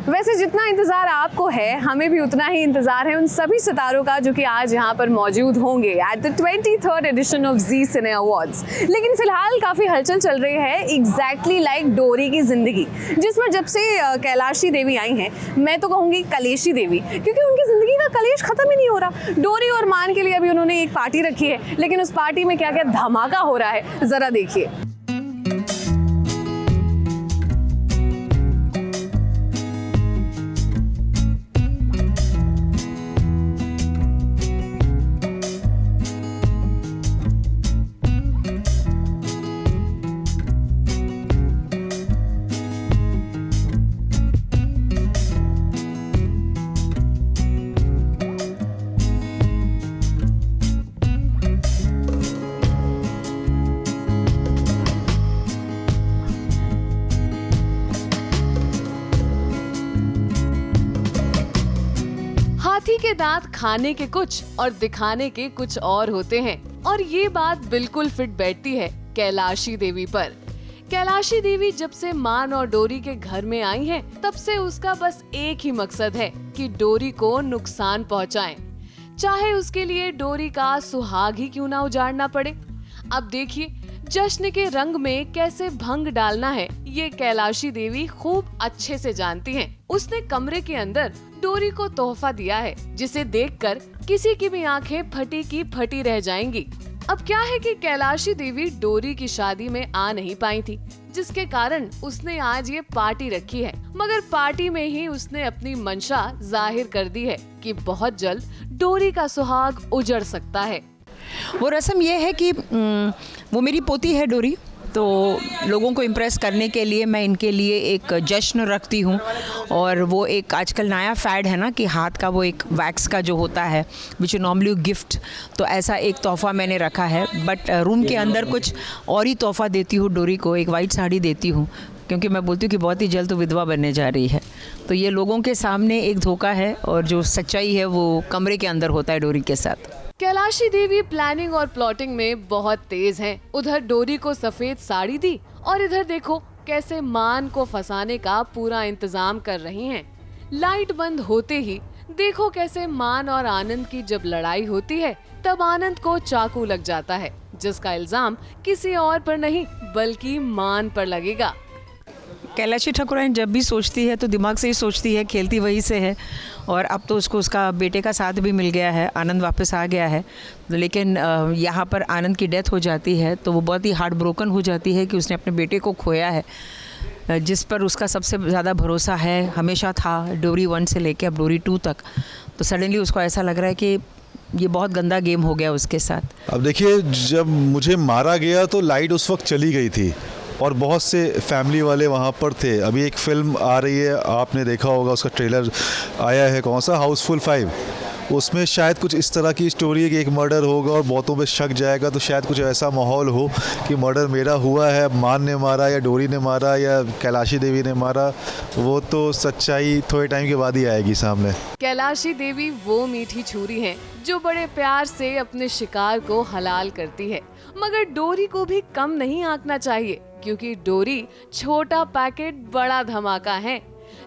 वैसे जितना इंतज़ार आपको है, हमें भी उतना ही इंतज़ार है उन सभी सितारों का जो कि आज यहाँ पर मौजूद होंगे at the 23rd edition of Zee cine awards. लेकिन फिलहाल काफ़ी हलचल चल रही है एग्जैक्टली लाइक डोरी की ज़िंदगी, जिसमें जब से कैलाशी देवी आई हैं, मैं तो कहूँगी कलेशी देवी, क्योंकि उनकी ज़िंदगी का कलेश ख़त्म ही नहीं हो रहा। डोरी और मान के लिए अभी उन्होंने एक पार्टी रखी है, लेकिन उस पार्टी में क्या क्या धमाका हो रहा है ज़रा देखिए। हाथी के दांत खाने के कुछ और दिखाने के कुछ और होते हैं, और ये बात बिल्कुल फिट बैठती है कैलाशी देवी पर। कैलाशी देवी जब से मान और डोरी के घर में आई हैं, तब से उसका बस एक ही मकसद है कि डोरी को नुकसान पहुंचाएं, चाहे उसके लिए डोरी का सुहाग ही क्यों ना उजाड़ना पड़े। अब देखिए जश्न के रंग में कैसे भंग डालना है, ये कैलाशी देवी खूब अच्छे से जानती हैं। उसने कमरे के अंदर डोरी को तोहफा दिया है, जिसे देखकर किसी की भी आंखें फटी की फटी रह जाएंगी। अब क्या है कि कैलाशी देवी डोरी की शादी में आ नहीं पाई थी, जिसके कारण उसने आज ये पार्टी रखी है। मगर पार्टी में ही उसने अपनी मंशा जाहिर कर दी है कि बहुत जल्द डोरी का सुहाग उजड़ सकता है। वो रस्म ये है कि वो मेरी पोती है डोरी, तो लोगों को इम्प्रेस करने के लिए मैं इनके लिए एक जश्न रखती हूँ। और वो एक आजकल नया फैड है ना कि हाथ का वो एक वैक्स का जो होता है विच यू नॉर्मली गिफ्ट, तो ऐसा एक तोहफा मैंने रखा है। बट रूम के अंदर कुछ और ही तोहफा देती हूँ डोरी को, एक वाइट साड़ी देती हूँ, क्योंकि मैं बोलती हूँ कि बहुत ही जल्द तो विधवा बनने जा रही है। तो ये लोगों के सामने एक धोखा है, और जो सच्चाई है वो कमरे के अंदर होता है डोरी के साथ। कैलाशी देवी प्लानिंग और प्लॉटिंग में बहुत तेज हैं। उधर डोरी को सफेद साड़ी दी, और इधर देखो कैसे मान को फंसाने का पूरा इंतजाम कर रही हैं। लाइट बंद होते ही देखो कैसे मान और आनंद की जब लड़ाई होती है, तब आनंद को चाकू लग जाता है, जिसका इल्जाम किसी और पर नहीं बल्कि मान पर लगेगा। कैलाशी ठाकुराइन जब भी सोचती है तो दिमाग से ही सोचती है, खेलती वही से है। और अब तो उसको उसका बेटे का साथ भी मिल गया है, आनंद वापस आ गया है। लेकिन यहाँ पर आनंद की डेथ हो जाती है, तो वो बहुत ही हार्ट ब्रोकन हो जाती है कि उसने अपने बेटे को खोया है, जिस पर उसका सबसे ज़्यादा भरोसा है, हमेशा था, डोरी 1 से लेके अब डोरी 2 तक। तो सडनली उसको ऐसा लग रहा है कि ये बहुत गंदा गेम हो गया उसके साथ। अब देखिए, जब मुझे मारा गया तो लाइट उस वक्त चली गई थी और बहुत से फैमिली वाले वहाँ पर थे। अभी एक फ़िल्म आ रही है, आपने देखा होगा, उसका ट्रेलर आया है, कौन सा, हाउसफुल 5। उसमें शायद कुछ इस तरह की स्टोरी है कि एक मर्डर होगा और बहुतों पे शक जाएगा, तो शायद कुछ ऐसा माहौल हो कि मर्डर मेरा हुआ है, मान ने मारा या डोरी ने मारा या कैलाशी देवी ने मारा। वो तो सच्चाई थोड़े टाइम के बाद ही आएगी सामने। कैलाशी देवी वो मीठी छुरी है जो बड़े प्यार से अपने शिकार को हलाल करती है, मगर डोरी को भी कम नहीं आंकना चाहिए, क्योंकि डोरी छोटा पैकेट बड़ा धमाका है।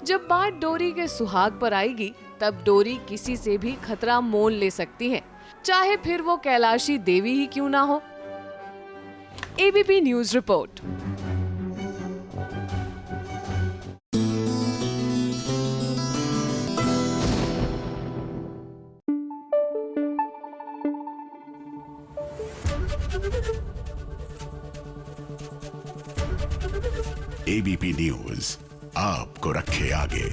जब बात डोरी के सुहाग पर आएगी, तब डोरी किसी से भी खतरा मोल ले सकती है, चाहे फिर वो कैलाशी देवी ही क्यों ना हो। ABP news report. ABP news आपको रखे आगे।